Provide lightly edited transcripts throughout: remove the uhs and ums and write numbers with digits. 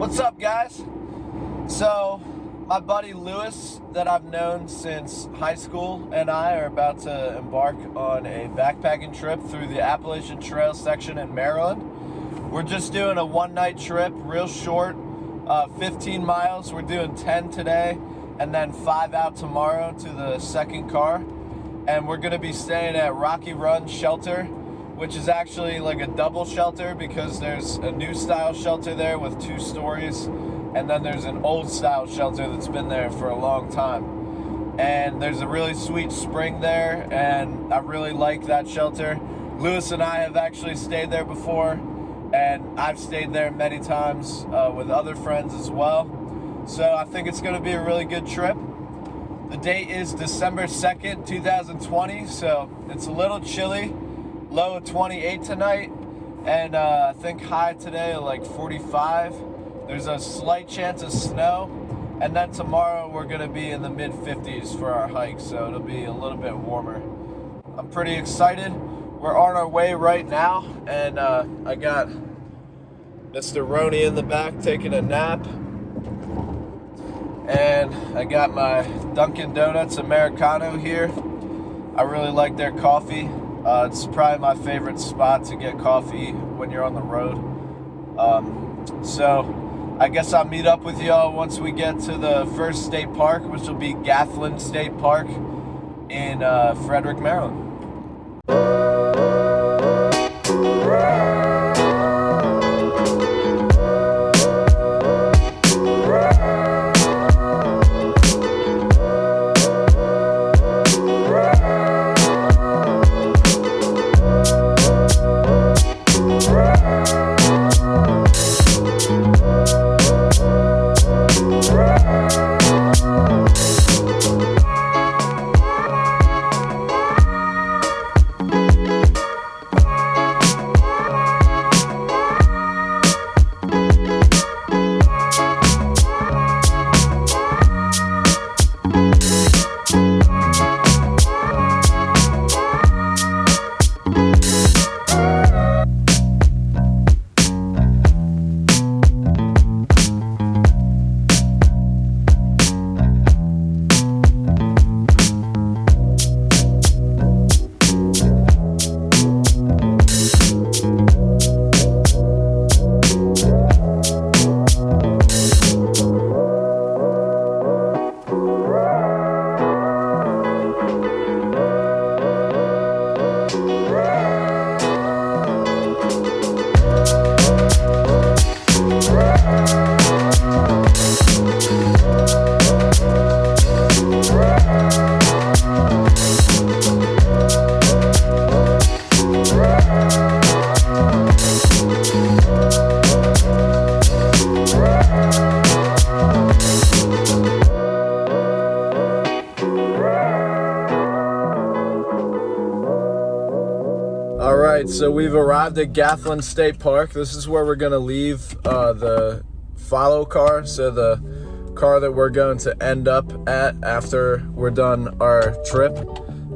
What's up, guys? So, my buddy Lewis, that I've known since high school, and I are about to embark on a backpacking trip through the Appalachian Trail section in Maryland. We're just doing a one-night trip, real short, 15 miles. We're doing 10 today, and then 5 out tomorrow to the second car. And we're gonna be staying at Rocky Run Shelter, which is actually like a double shelter because there's a new style shelter there with 2 stories, and then there's an old style shelter that's been there for a long time. And there's a really sweet spring there, and I really like that shelter. Lewis and I have actually stayed there before, and I've stayed there many times with other friends as well. So I think it's gonna be a really good trip. The date is December 2nd, 2020, so it's a little chilly. Low of 28 tonight, and I think high today like 45. There's a slight chance of snow, and then tomorrow we're gonna be in the mid 50s for our hike, so it'll be a little bit warmer. I'm pretty excited. We're on our way right now, and I got Mr. Roney in the back taking a nap, and I got my Dunkin' Donuts Americano here. I really like their coffee. It's probably my favorite spot to get coffee when you're on the road. So I guess I'll meet up with y'all once we get to the first state park, which will be Gathland State Park in Frederick, Maryland. Alright, so we've arrived at Gathland State Park. This is where we're gonna leave the follow car, so the car that we're going to end up at after we're done our trip,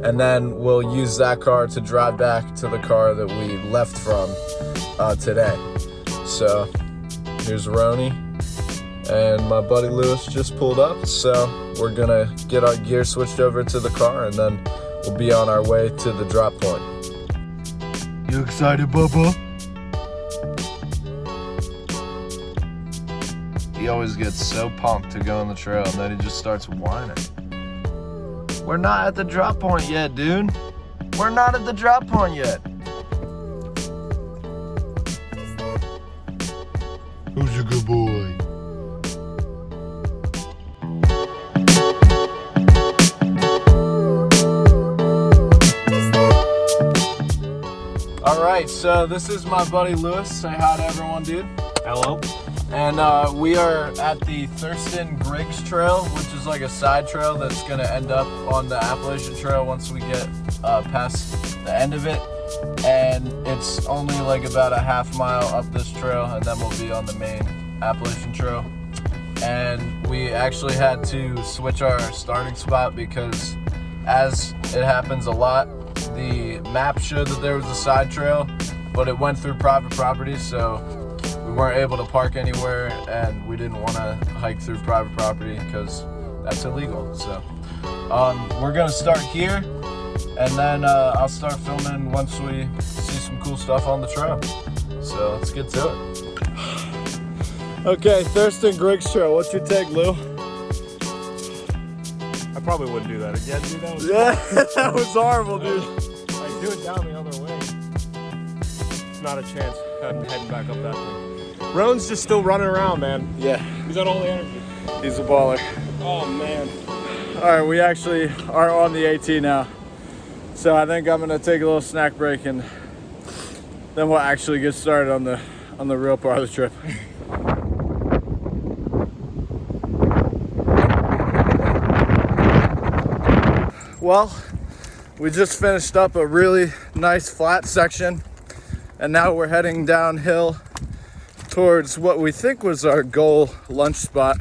and then we'll use that car to drive back to the car that we left from today. So here's Roney, and my buddy Lewis just pulled up, so we're gonna get our gear switched over to the car, and then we'll be on our way to the drop point. You excited, Bubba? He always gets so pumped to go on the trail, and then he just starts whining. We're not at the drop point yet, dude. We're not at the drop point yet. Who's a good boy? Alright, so this is my buddy Lewis. Say hi to everyone, dude. Hello. And we are at the Thurston Griggs Trail, which is like a side trail that's going to end up on the Appalachian Trail once we get past the end of it. And it's only like about a half mile up this trail, and then we'll be on the main Appalachian Trail. And we actually had to switch our starting spot because, as it happens a lot, the map showed that there was a side trail, but it went through private property, so we weren't able to park anywhere, and we didn't want to hike through private property because that's illegal. So we're gonna start here, and then I'll start filming once we see some cool stuff on the trail. So let's get to it. Okay, Thurston Griggs Trail. What's your take, Lou? I probably wouldn't do that again, dude. That was that was horrible, dude. Like, do it down the other way. Not a chance. I'm heading back up that thing. Roan's just still running around, man. Yeah. He's got all the energy. He's a baller. Oh, man. All right, we actually are on the AT now. So I think I'm gonna take a little snack break, and then we'll actually get started on the real part of the trip. Well, we just finished up a really nice flat section, and now we're heading downhill towards what we think was our goal lunch spot.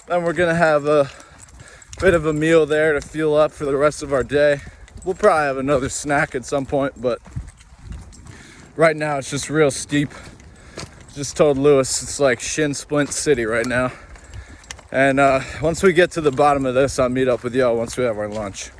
Then we're gonna have a bit of a meal there to fuel up for the rest of our day. We'll probably have another snack at some point, but right now it's just real steep. Just told Lewis it's like shin splint city right now. And once we get to the bottom of this, I'll meet up with y'all once we have our lunch.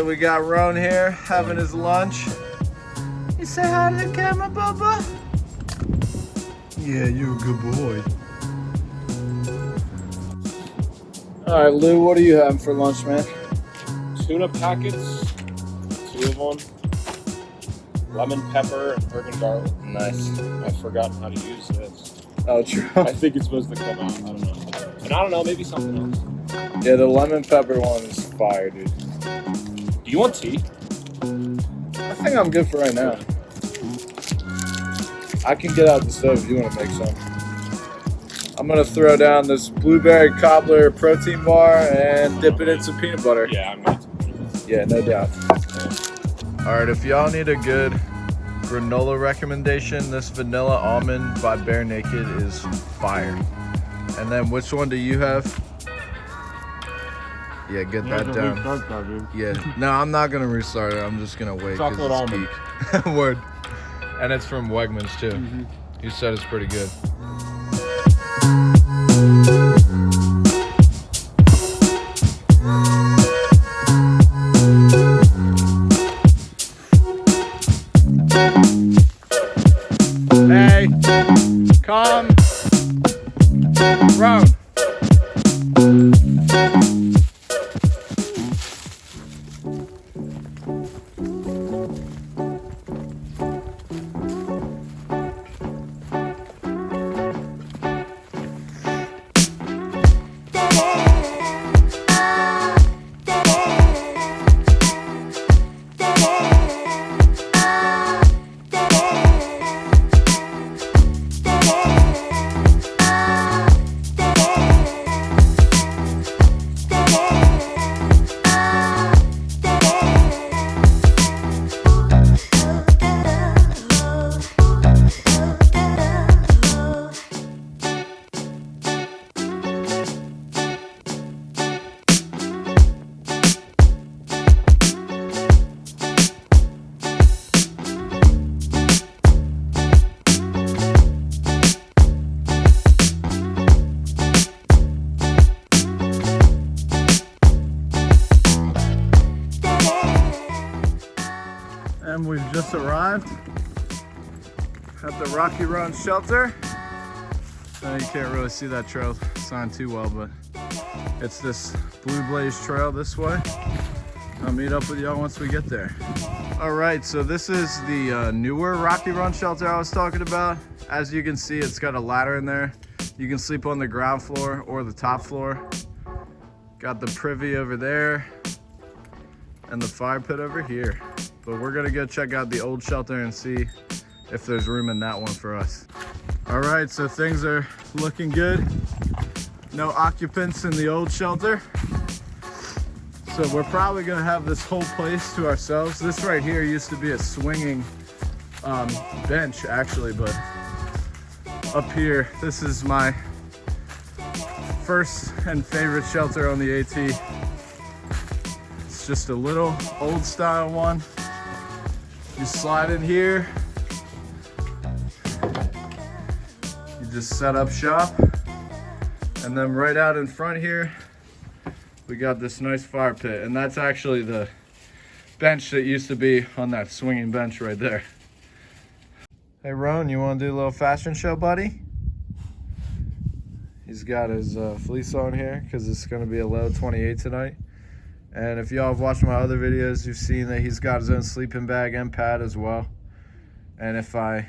We got Roan here having his lunch. You say hi to the camera, Bubba? Yeah, you're a good boy. All right, Lou, what are you having for lunch, man? Tuna packets, 2 of them. Lemon pepper and Bergen garlic. Nice. I've forgotten how to use this. Oh, true. I think it's supposed to come out. I don't know. And I don't know, maybe something else. Yeah, the lemon pepper one is fire, dude. Do you want tea? I think I'm good for right now. I can get out the stove if you want to make some. I'm going to throw down this blueberry cobbler protein bar and dip it in some peanut butter. Yeah, I'm going to. Yeah, no doubt. All right, if y'all need a good granola recommendation, this vanilla almond by Bare Naked is fire. And then which one do you have? Yeah, get that down. Yeah, no, I'm not gonna restart it. I'm just gonna wait. Chocolate almond. Word. And it's from Wegmans too. Mm-hmm. You said it's pretty good. Hey, calm. Roan. And we've just arrived at the Rocky Run shelter. You can't really see that trail sign too well, but it's this Blue Blaze Trail this way. I'll meet up with y'all once we get there. All right, so this is the newer Rocky Run shelter I was talking about. As you can see, it's got a ladder in there. You can sleep on the ground floor or the top floor. Got the privy over there and the fire pit over here. But we're gonna go check out the old shelter and see if there's room in that one for us. All right, so things are looking good. No occupants in the old shelter. So we're probably gonna have this whole place to ourselves. This right here used to be a swinging bench actually, but up here, this is my first and favorite shelter on the AT. It's just a little old style one. You slide in here, you just set up shop, and then right out in front here, we got this nice fire pit, and that's actually the bench that used to be on that swinging bench right there. Hey Roan, you want to do a little fashion show, buddy? He's got his fleece on here because it's going to be a low 28 tonight. And if y'all have watched my other videos, you've seen that he's got his own sleeping bag and pad as well. And if I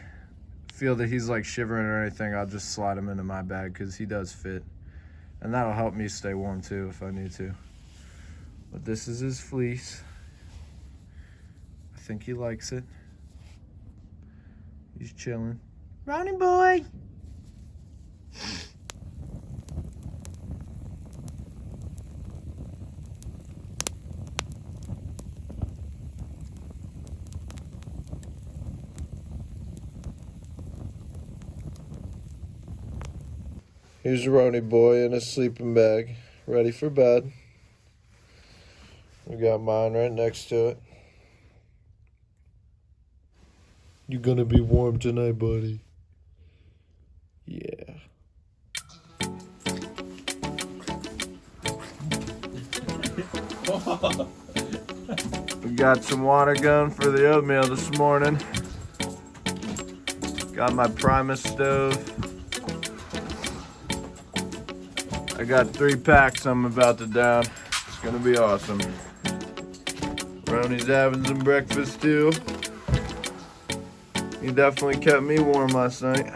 feel that he's like shivering or anything, I'll just slide him into my bag because he does fit. And that'll help me stay warm too if I need to. But this is his fleece. I think he likes it. He's chilling. Brownie boy! Here's Rony boy in his sleeping bag, ready for bed. We got mine right next to it. You gonna be warm tonight, buddy? Yeah. We got some water gun for the oatmeal this morning. Got my Primus stove. I got 3 packs I'm about to down. It's gonna be awesome. Rony's having some breakfast too. He definitely kept me warm last night.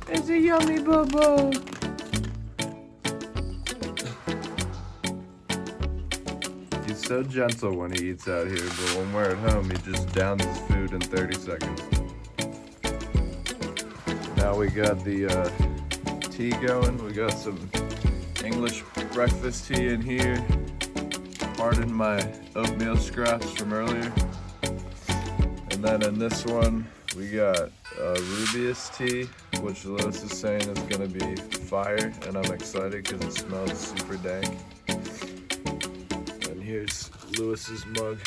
It's a yummy bubble. He's so gentle when he eats out here, but when we're at home, he just downs his food in 30 seconds. Now we got the tea going. We got some English breakfast tea in here. Pardon my oatmeal scraps from earlier. And then in this one, we got Rubius tea, which Lewis is saying is gonna be fire, and I'm excited because it smells super dank. And here's Lewis's mug.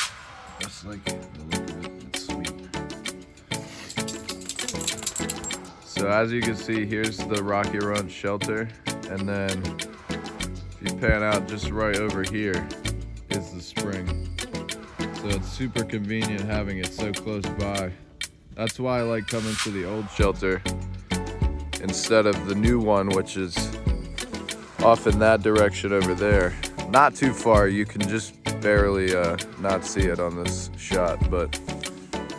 Just like the look of it, it's sweet. So as you can see, here's the Rocky Run shelter, and then if you pan out just right over here is the spring. So it's super convenient having it so close by. That's why I like coming to the old shelter instead of the new one, which is off in that direction over there. Not too far, you can just barely not see it on this shot, but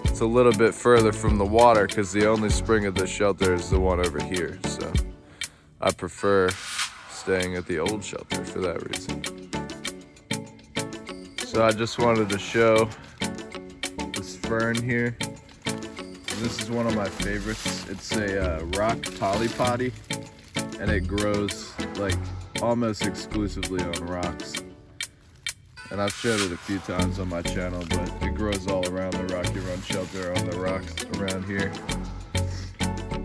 it's a little bit further from the water because the only spring at this shelter is the one over here. So I prefer staying at the old shelter for that reason. So I just wanted to show this fern here. This is one of my favorites. It's a rock polypody, and it grows like almost exclusively on rocks. And I've showed it a few times on my channel, but it grows all around the Rocky Run shelter on the rocks around here.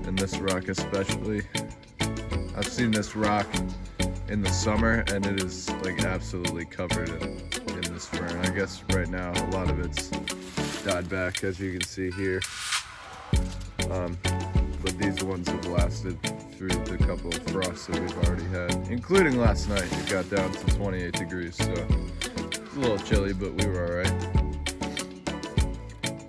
And this rock especially. I've seen this rock in the summer, and it is like absolutely covered in this fern. I guess right now a lot of it's died back, as you can see here. But these ones have lasted through the couple of frosts that we've already had, including last night. It got down to 28 degrees, so it's a little chilly, but we were all right.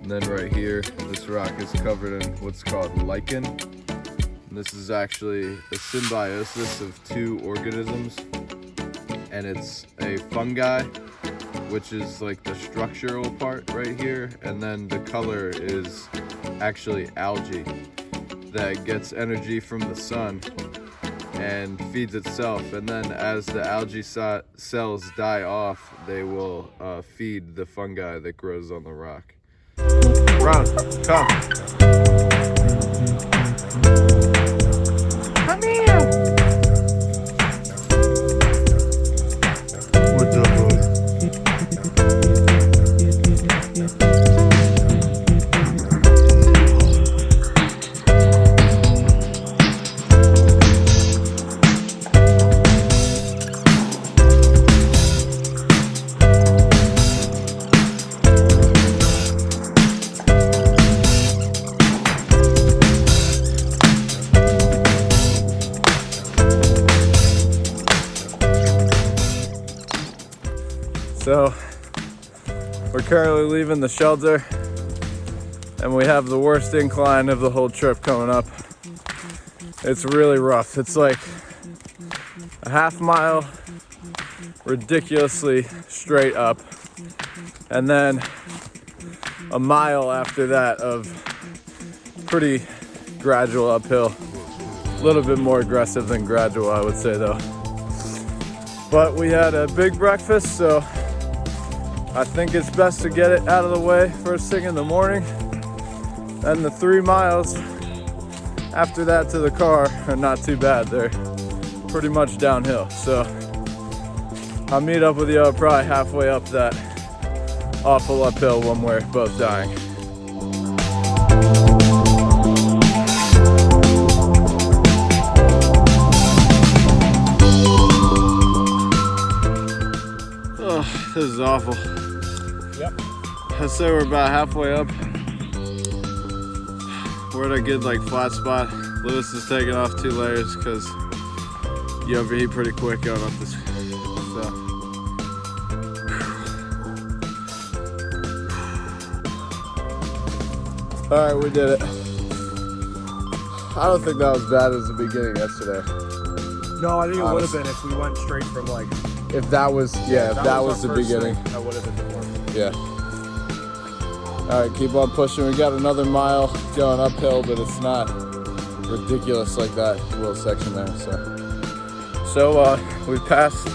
And then right here, this rock is covered in what's called lichen. And this is actually a symbiosis of 2 organisms, and it's a fungi, which is like the structural part right here, and then the color is actually algae that gets energy from the sun and feeds itself, and then as the algae cells die off, they will feed the fungi that grows on the rock. Ron, come. Come here. So we're currently leaving the shelter and we have the worst incline of the whole trip coming up. It's really rough. It's like a half mile ridiculously straight up, and then a mile after that of pretty gradual uphill. A little bit more aggressive than gradual, I would say, though. But we had a big breakfast, so I think it's best to get it out of the way first thing in the morning. And the 3 miles after that to the car are not too bad. They're pretty much downhill. So I'll meet up with you probably halfway up that awful uphill when we're both dying. Oh, this is awful. Yep. I'd say we're about halfway up. We're at a good flat spot. Lewis is taking off 2 layers because you overheat pretty quick going up this. So. All right, we did it. I don't think that was bad as the beginning yesterday. No, I think it would have been if we went straight from If that was, yeah, if that was the beginning. That would have been more. Yeah. All right, keep on pushing. We got another mile going uphill, but it's not ridiculous like that little section there. So we passed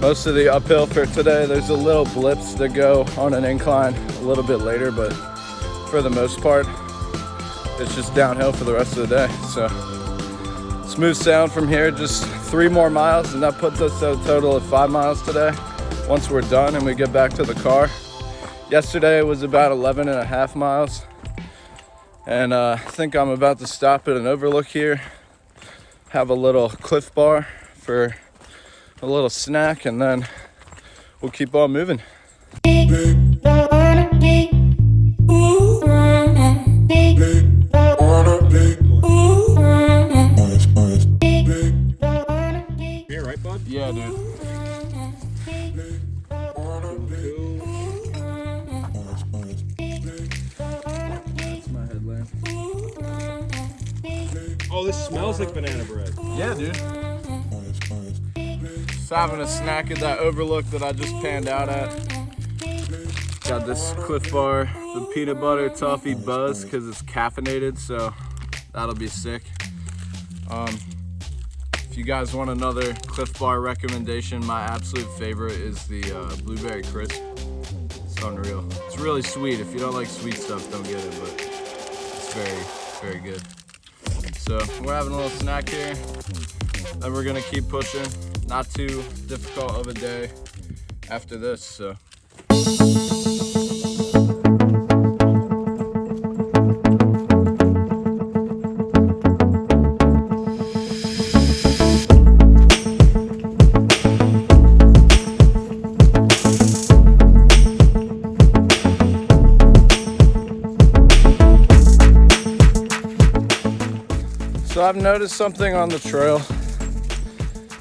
most of the uphill for today. There's a little blips that go on an incline a little bit later, but for the most part, it's just downhill for the rest of the day. So smooth sound from here, just 3 more miles, and that puts us at a total of 5 miles today once we're done and we get back to the car. Yesterday was about 11.5 miles, and I think I'm about to stop at an overlook here, have a little Cliff Bar for a little snack, and then we'll keep on moving. Here, right, bud? Yeah, dude. Oh, this smells like banana bread. Yeah, dude. Just having a snack at that overlook that I just panned out at. Got this Cliff Bar, the peanut butter toffee buzz, because it's caffeinated, so that'll be sick. If you guys want another Cliff Bar recommendation, my absolute favorite is the blueberry crisp. It's unreal. It's really sweet. If you don't like sweet stuff, don't get it, but it's very, very good. So we're having a little snack here, then we're gonna keep pushing. Not too difficult of a day after this, so. So I've noticed something on the trail,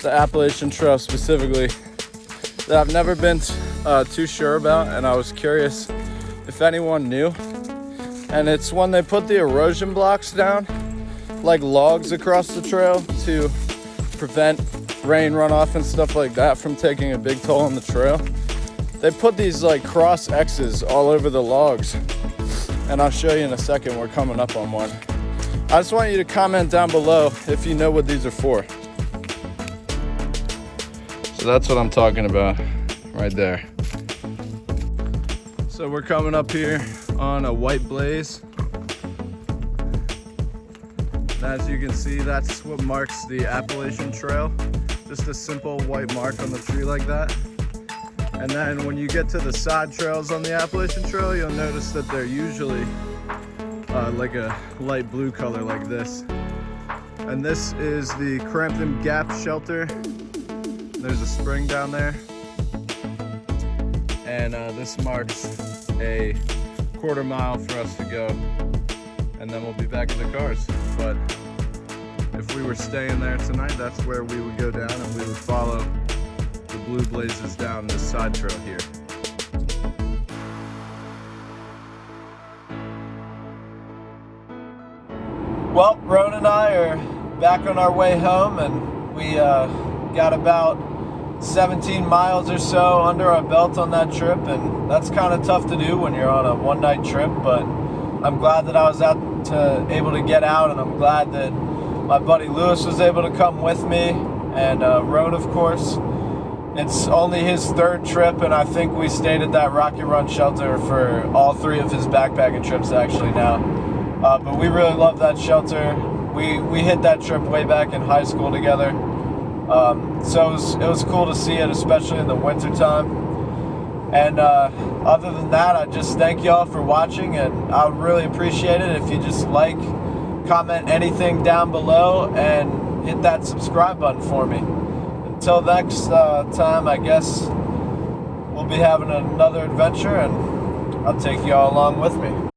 the Appalachian Trail specifically, that I've never been too sure about, and I was curious if anyone knew. And it's when they put the erosion blocks down, like logs across the trail to prevent rain runoff and stuff like that from taking a big toll on the trail. They put these cross X's all over the logs, and I'll show you in a second. We're coming up on one. I just want you to comment down below if you know what these are for. So that's what I'm talking about right there. So we're coming up here on a white blaze. As you can see, that's what marks the Appalachian Trail. Just a simple white mark on the tree like that. And then when you get to the side trails on the Appalachian Trail, you'll notice that they're usually like a light blue color like this. And this is the Crampton Gap Shelter. There's a spring down there. And this marks a 1/4 mile for us to go. And then we'll be back in the cars. But if we were staying there tonight, that's where we would go down, and we would follow the blue blazes down this side trail here. Well, Roan and I are back on our way home, and we got about 17 miles or so under our belt on that trip, and that's kind of tough to do when you're on a one-night trip, but I'm glad that I was able to get out, and I'm glad that my buddy Lewis was able to come with me, and Roan, of course. It's only his third trip, and I think we stayed at that Rocky Run shelter for all 3 of his backpacking trips actually now. But we really love that shelter. We hit that trip way back in high school together. So it was cool to see it, especially in the winter time. And other than that, I just thank y'all for watching, and I would really appreciate it if you just like, comment anything down below, and hit that subscribe button for me. Until next time, I guess we'll be having another adventure, and I'll take y'all along with me.